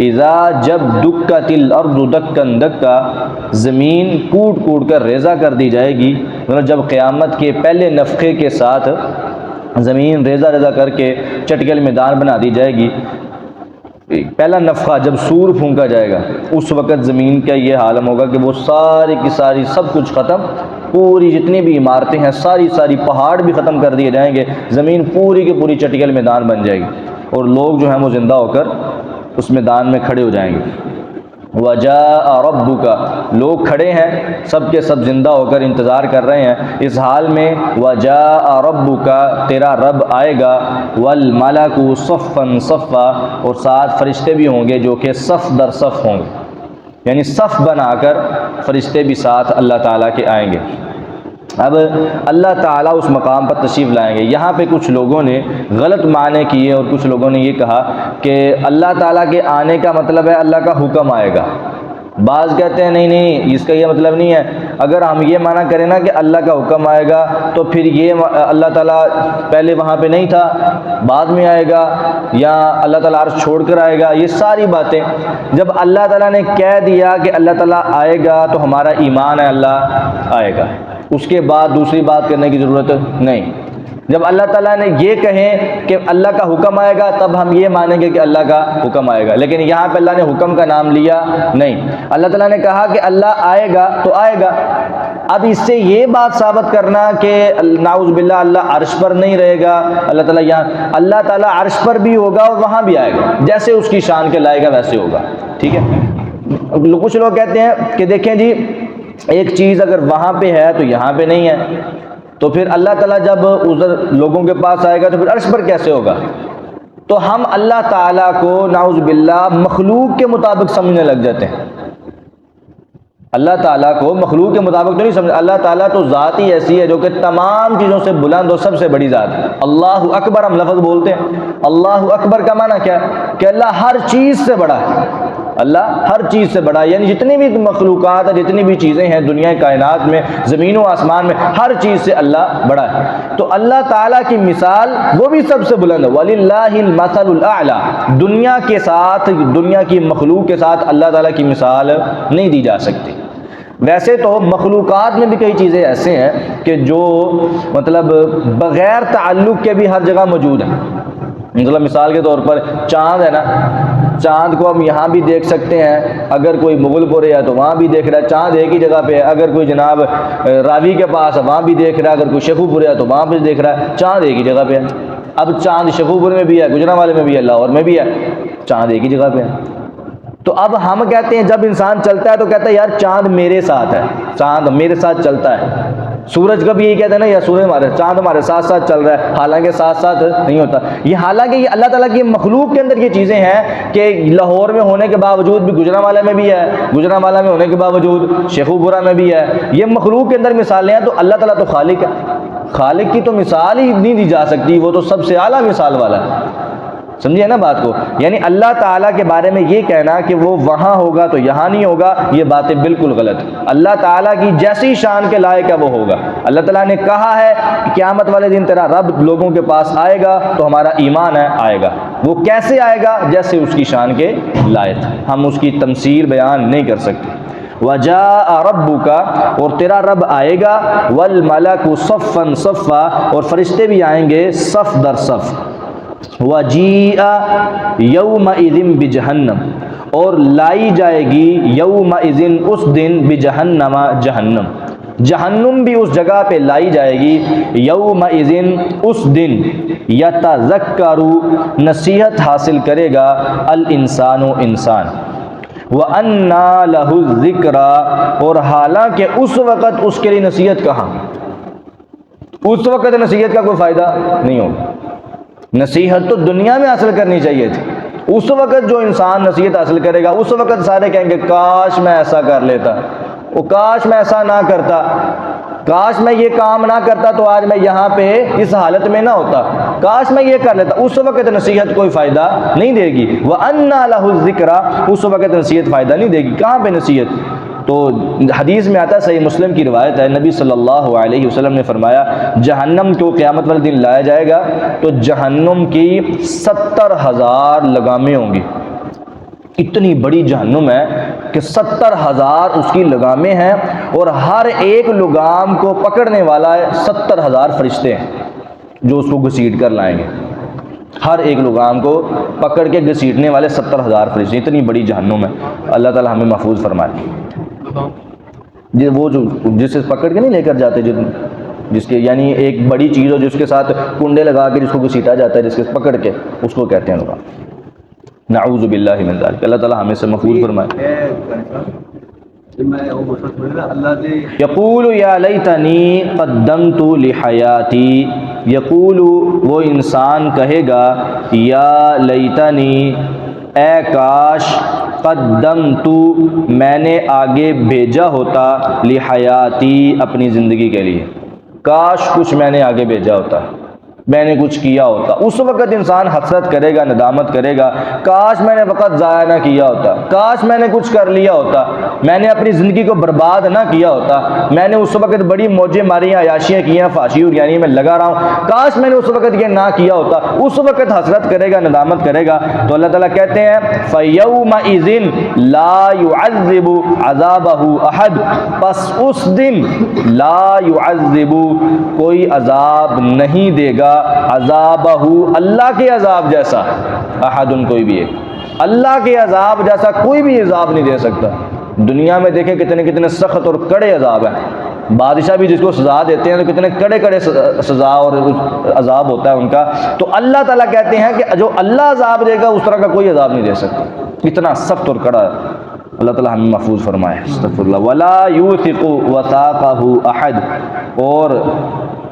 اذا جب دکت الارض دکن دکا زمین کوٹ کوٹ کر ریزہ کر دی جائے گی، مطلب جب قیامت کے پہلے نفخے کے ساتھ زمین ریزہ ریزہ کر کے چٹکل میدان بنا دی جائے گی، پہلا نفخہ جب سور پھونکا جائے گا اس وقت زمین کا یہ عالم ہوگا کہ وہ ساری کی ساری سب کچھ ختم، پوری جتنی بھی عمارتیں ہیں ساری پہاڑ بھی ختم کر دیے جائیں گے، زمین پوری کی پوری چٹکل میدان بن جائے گی، اور لوگ جو ہیں وہ زندہ ہو کر اس میدان میں کھڑے ہو جائیں گے۔ وَجَاءَ رَبُّكَ لوگ کھڑے ہیں سب کے سب زندہ ہو کر انتظار کر رہے ہیں، اس حال میں وَجَاءَ رَبُّكَ تیرا رب آئے گا، وَالْمَلَكُ صَفًّا صَفًّا اور ساتھ فرشتے بھی ہوں گے جو کہ صف در صف ہوں گے، یعنی صف بنا کر فرشتے بھی ساتھ اللہ تعالیٰ کے آئیں گے۔ اب اللہ تعالیٰ اس مقام پر تشریف لائیں گے۔ یہاں پہ کچھ لوگوں نے غلط معنی کیے اور کچھ لوگوں نے یہ کہا کہ اللہ تعالیٰ کے آنے کا مطلب ہے اللہ کا حکم آئے گا۔ بعض کہتے ہیں نہیں اس کا یہ مطلب نہیں ہے، اگر ہم یہ معنی کریں نا کہ اللہ کا حکم آئے گا تو پھر یہ اللہ تعالیٰ پہلے وہاں پہ نہیں تھا بعد میں آئے گا، یا اللہ تعالیٰ عرش چھوڑ کر آئے گا، یہ ساری باتیں جب اللہ تعالیٰ نے کہہ دیا کہ اللہ تعالیٰ آئے گا تو ہمارا ایمان ہے اللہ آئے گا، اس کے بعد دوسری بات کرنے کی ضرورت نہیں۔ جب اللہ تعالیٰ نے یہ کہیں کہ اللہ کا حکم آئے گا تب ہم یہ مانیں گے کہ اللہ کا حکم آئے گا، لیکن یہاں پہ اللہ نے حکم کا نام لیا نہیں۔ اللہ تعالیٰ نے کہا کہ اللہ آئے گا تو آئے گا۔ اب اس سے یہ بات ثابت کرنا کہ نعوذ باللہ اللہ عرش پر نہیں رہے گا، اللہ تعالیٰ عرش پر بھی ہوگا اور وہاں بھی آئے گا، جیسے اس کی شان کے لائے گا ویسے ہوگا، ٹھیک ہے۔ کچھ لوگ کہتے ہیں کہ دیکھیں جی ایک چیز اگر وہاں پہ ہے تو یہاں پہ نہیں ہے، تو پھر اللہ تعالیٰ جب ادھر لوگوں کے پاس آئے گا تو پھر عرش پر کیسے ہوگا؟ تو ہم اللہ تعالیٰ کو نعوذ باللہ مخلوق کے مطابق سمجھنے لگ جاتے ہیں۔ اللہ تعالیٰ کو مخلوق کے مطابق تو نہیں سمجھ، اللہ تعالیٰ تو ذات ہی ایسی ہے جو کہ تمام چیزوں سے بلند اور سب سے بڑی ذات ہے۔ اللہ اکبر ہم لفظ بولتے ہیں، اللہ اکبر کا معنی کیا ہے؟ کہ اللہ ہر چیز سے بڑا ہے، اللہ ہر چیز سے بڑا ہے، یعنی جتنی بھی مخلوقات ہیں، جتنی بھی چیزیں ہیں دنیا کائنات میں، زمین و آسمان میں، ہر چیز سے اللہ بڑا ہے۔ تو اللہ تعالیٰ کی مثال وہ بھی سب سے بلند ہے، وَلِلَّهِ الْمَثَلُ الْأَعْلَى۔ دنیا کے ساتھ، دنیا کی مخلوق کے ساتھ اللہ تعالیٰ کی مثال نہیں دی جا سکتی۔ ویسے تو مخلوقات میں بھی کئی چیزیں ایسے ہیں کہ جو مطلب بغیر تعلق کے بھی ہر جگہ موجود ہیں۔ مطلب مثال کے طور پر چاند ہے نا، چاند کو ہم یہاں بھی دیکھ سکتے ہیں، اگر کوئی مغل پورے ہے تو وہاں بھی دیکھ رہا ہے، چاند ایک ہی جگہ پہ ہے۔ اگر کوئی جناب راوی کے پاس ہے وہاں بھی دیکھ رہا ہے، اگر کوئی شیخو پورے ہے تو وہاں بھی دیکھ رہا ہے، چاند ایک ہی جگہ پہ ہے۔ اب چاند شیخو پورے میں بھی ہے، گجرانوالے میں بھی ہے، لاہور میں بھی ہے، چاند ایک ہی جگہ پہ ہے۔ تو اب ہم کہتے ہیں جب انسان چلتا ہے تو کہتا ہے یار چاند میرے ساتھ ہے، چاند میرے ساتھ چلتا ہے۔ سورج کا بھی یہی کہتے ہیں نا، یا سورج ہمارے چاند ہمارے ساتھ ساتھ چل رہا ہے، حالانکہ ساتھ ساتھ نہیں ہوتا یہ۔ حالانکہ یہ اللہ تعالیٰ کی مخلوق کے اندر یہ چیزیں ہیں کہ لاہور میں ہونے کے باوجود بھی گجرانوالے میں بھی ہے، گجرانوالہ میں ہونے کے باوجود شیخو پورہ میں بھی ہے۔ یہ مخلوق کے اندر مثالیں ہیں، تو اللہ تعالیٰ تو خالق ہے، خالق کی تو مثال ہی نہیں دی جا سکتی، وہ تو سب سے اعلیٰ مثال والا ہے۔ سمجھے نا بات کو؟ یعنی اللہ تعالیٰ کے بارے میں یہ کہنا کہ وہ وہاں ہوگا تو یہاں نہیں ہوگا، یہ باتیں بالکل غلط۔ اللہ تعالیٰ کی جیسی شان کے لائق ہے وہ ہوگا۔ اللہ تعالیٰ نے کہا ہے کہ قیامت والے دن تیرا رب لوگوں کے پاس آئے گا، تو ہمارا ایمان ہے آئے گا۔ وہ کیسے آئے گا؟ جیسے اس کی شان کے لائق، ہم اس کی تمثیل بیان نہیں کر سکتے۔ وَجَاءَ رَبُّكَ، اور تیرا رب آئے گا، وَالْمَلَكُ صَفًّا صَفًّا، اور فرشتے بھی آئیں گے صف در صف۔ وَجِيءَ يَوْمَئِذٍ بِجَهَنَّمَ، اور لائی جائے گی یومئذٍ اس دن بجہنم، جہنم، جہنم بھی اس جگہ پہ لائی جائے گی، یومئذٍ اس دن، یتذکر نصیحت حاصل کرے گا، الانسان انسان، وَأَنَّى لَهُ الذِّكْرَى، اور حالانکہ اس وقت اس کے لیے نصیحت کہاں؟ اس وقت نصیحت کا کوئی فائدہ نہیں ہوگا۔ نصیحت تو دنیا میں حاصل کرنی چاہیے تھی، اس وقت جو انسان نصیحت حاصل کرے گا اس وقت سارے کہیں گے کاش میں ایسا کر لیتا، وہ کاش میں ایسا نہ کرتا، کاش میں یہ کام نہ کرتا تو آج میں یہاں پہ اس حالت میں نہ ہوتا، کاش میں یہ کر لیتا۔ اس وقت نصیحت کوئی فائدہ نہیں دے گی۔ وَأَنَّى لَهُ الذِّكْرَى، اس وقت نصیحت فائدہ نہیں دے گی۔ کہاں پہ نصیحت؟ تو حدیث میں آتا ہے، صحیح مسلم کی روایت ہے، نبی صلی اللہ علیہ وسلم نے فرمایا جہنم کو قیامت والے دن لایا جائے گا تو جہنم کی 70,000 لگامیں ہوں گی۔ اتنی بڑی جہنم ہے کہ 70,000 اس کی لگامیں ہیں، اور ہر ایک لگام کو پکڑنے والا ہے 70,000 فرشتے ہیں جو اس کو گھسیٹ کر لائیں گے۔ ہر ایک لگام کو پکڑ کے گھسیٹنے والے 70,000 فرشتے، اتنی بڑی جہنم ہے۔ اللہ تعالی ہمیں محفوظ فرمائے۔ وہ جو جسے پکڑ کے نہیں لے کر جاتے، جس کے یعنی ایک بڑی چیز ہو جس کے ساتھ کنڈے لگا کے جس کو گھسیٹا جاتا ہے، جس کے پکڑ کے، اس کو کہتے ہیں لوگ۔ نعوذ باللہ من ذلک، اللہ تعالی ہمیں سے محفوظ فرمائے۔ یقول یا لیتنی قدمت لحیاتی، یقول وہ انسان کہے گا یا لیتنی اے کاش، قدمت میں نے آگے بھیجا ہوتا، لحیاتی اپنی زندگی کے لیے، کاش کچھ میں نے آگے بھیجا ہوتا۔ میں نے کچھ کیا ہوتا، اس وقت انسان حسرت کرے گا، ندامت کرے گا، کاش میں نے وقت ضائع نہ کیا ہوتا، کاش میں نے کچھ کر لیا ہوتا، میں نے اپنی زندگی کو برباد نہ کیا ہوتا، میں نے اس وقت بڑی موجیں ماری، عیاشیاں کی ہیں، فحاشی اور یعنی میں لگا رہا ہوں، کاش میں نے اس وقت یہ نہ کیا ہوتا، اس وقت حسرت کرے گا، ندامت کرے گا۔ تو اللہ تعالیٰ کہتے ہیں فَيَوْمَئِذٍ لَا يُعَذِّبُ عَذَابَهُ أَحَدٌ، پس اس دن لا يعذب، کوئی عذاب نہیں دے گا، عذابہ، اللہ کے عذاب جیسا، احد، کوئی بھی ہے، اللہ کے عذاب جیسا کوئی بھی عذاب نہیں دے سکتا۔ دنیا میں دیکھیں کتنے کتنے سخت اور کڑے عذاب ہیں، بادشاہ بھی جس کو سزا دیتے ہیں تو کتنے کڑے کڑے سزا اور عذاب ہوتا ہے ان کا، تو اللہ تعالیٰ کہتے ہیں کہ جو اللہ عذاب دے گا اس طرح کا کوئی عذاب نہیں دے سکتا، اتنا سخت اور کڑا ہے۔ اللہ تعالیٰ ہمیں محفوظ فرمائے۔ استغفر اللہ۔ ولا یوثق وثاقہ احد، اور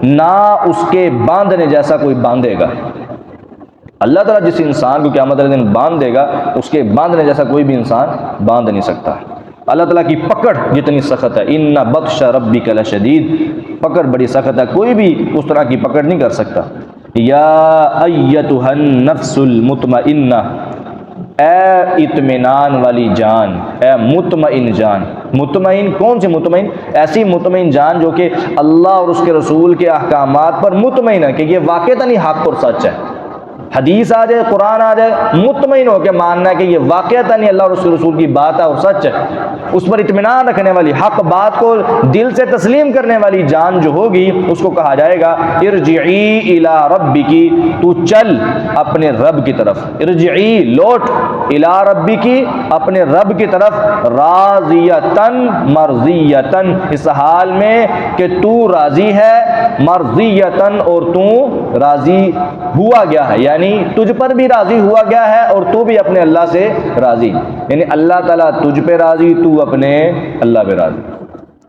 نہ اس کے باندھنے جیسا کوئی باندھے گا۔ اللہ تعالیٰ جس انسان کو قیامت والے دن باندھ دے گا، اس کے باندھنے جیسا کوئی بھی انسان باندھ نہیں سکتا۔ اللہ تعالیٰ کی پکڑ جتنی سخت ہے، ان بطش ربک لشدید، پکڑ بڑی سخت ہے، کوئی بھی اس طرح کی پکڑ نہیں کر سکتا۔ یا ایتھا النفس المطمئنہ، اے اطمینان والی جان، اے مطمئن جان۔ مطمئن کون سے مطمئن؟ ایسی مطمئن جان جو کہ اللہ اور اس کے رسول کے احکامات پر مطمئن ہے کہ یہ واقعتاً حق اور سچ ہے، حدیث آ جائے، قرآن آ جائے، مطمئن ہو کے ماننا ہے کہ یہ واقعتاً اللہ اور اس کے رسول کی بات ہے اور سچ ہے، اس پر اطمینان رکھنے والی، حق بات کو دل سے تسلیم کرنے والی جان جو ہوگی، اس کو کہا جائے گا ارجعی الی ربکی، تو چل اپنے رب کی طرف، ارجعی لوٹ، الی ربکی اپنے رب کی طرف، راضیتن مرضیتن، اس حال میں کہ تو راضی ہے، مرضیتن اور تو راضی ہوا گیا ہے، یعنی تجھ پر بھی راضی ہوا گیا ہے اور تو بھی اپنے اللہ سے راضی، یعنی اللہ تعالیٰ تجھ پہ راضی، تو اپنے اللہ پہ راضی۔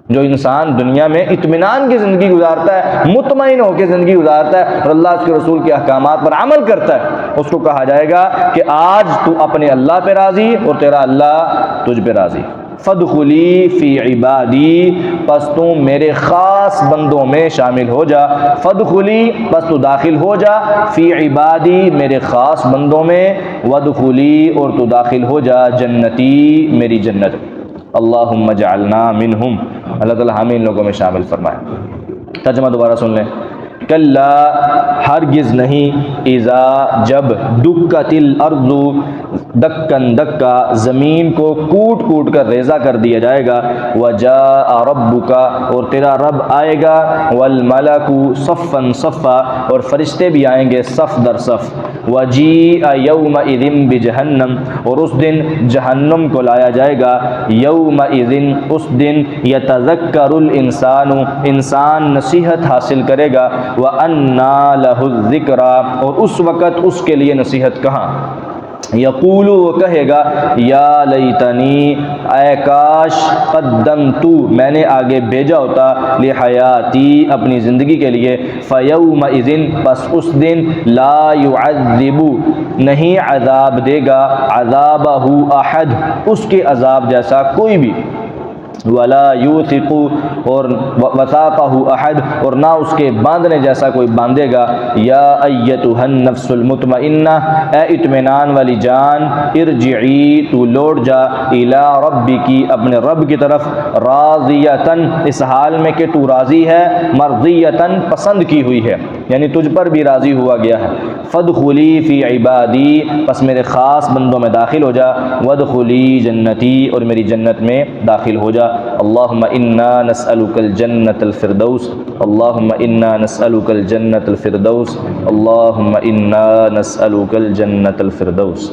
جو انسان دنیا میں اطمینان کی زندگی گزارتا ہے، مطمئن ہو کے زندگی گزارتا ہے اور اللہ کے رسول کے احکامات پر عمل کرتا ہے، اس کو کہا جائے گا کہ آج تو اپنے اللہ پہ راضی اور تیرا اللہ تجھ پہ راضی۔ فادخلی فی عبادی، پس تم میرے خاص بندوں میں شامل ہو جا، فادخلی، پس تو داخل ہو جا، فی عبادی میرے خاص بندوں میں، وادخلی اور تو داخل ہو جا، جنتی میری جنت۔ اللہم اجعلنا منہم، اللہ تعالیٰ ہمیں ان لوگوں میں شامل فرمائے۔ ترجمہ دوبارہ سن لیں۔ کلا، ہرگز نہیں، اذا جب، دکت الارض، دکن دکا، زمین کو کوٹ کوٹ کر ریزہ کر دیا جائے گا، وجاء ربک، اور تیرا رب آئے گا، والملک صفا صفا، اور فرشتے بھی آئیں گے صف در صف، وجیء یومئذ بجہنم، اور اس دن جہنم کو لایا جائے گا، یومئذ اس دن، یتذکر الانسان، انسان نصیحت حاصل کرے گا، وَأَنَّا لَهُ الذِّكْرَى، اور اس وقت اس کے لیے نصیحت کہاں، یقول، وہ کہے گا، یا لیتنی، اے کاش، قدمت، میں نے آگے بھیجا ہوتا، لحیاتی، اپنی زندگی کے لیے، فیومئذ، پس اس دن، لا یعذب، نہیں عذاب دے گا، عذابہ احد، اس کے عذاب جیسا کوئی بھی، ولا یوثق، اور وثاقہ احد، اور نہ اس کے باندھنے جیسا کوئی باندھے گا۔ یا ایتھا النفس المطمئنہ، اے اطمینان والی جان، ارجعی، تو لوٹ جا، الی ربکی، اپنے رب کی طرف، راضیتن، اس حال میں کہ تو راضی ہے، مرضیتن، پسند کی ہوئی ہے، یعنی تجھ پر بھی راضی ہوا گیا ہے۔ فادخلی فی عبادی، پس میرے خاص بندوں میں داخل ہو جا، وادخلی جنتی، اور میری جنت میں داخل ہو جا۔ اللہم انا نسألک الجنة الفردوس، اللہم انا نسألک الجنة الفردوس، اللہم انا نسألک الجنة الفردوس۔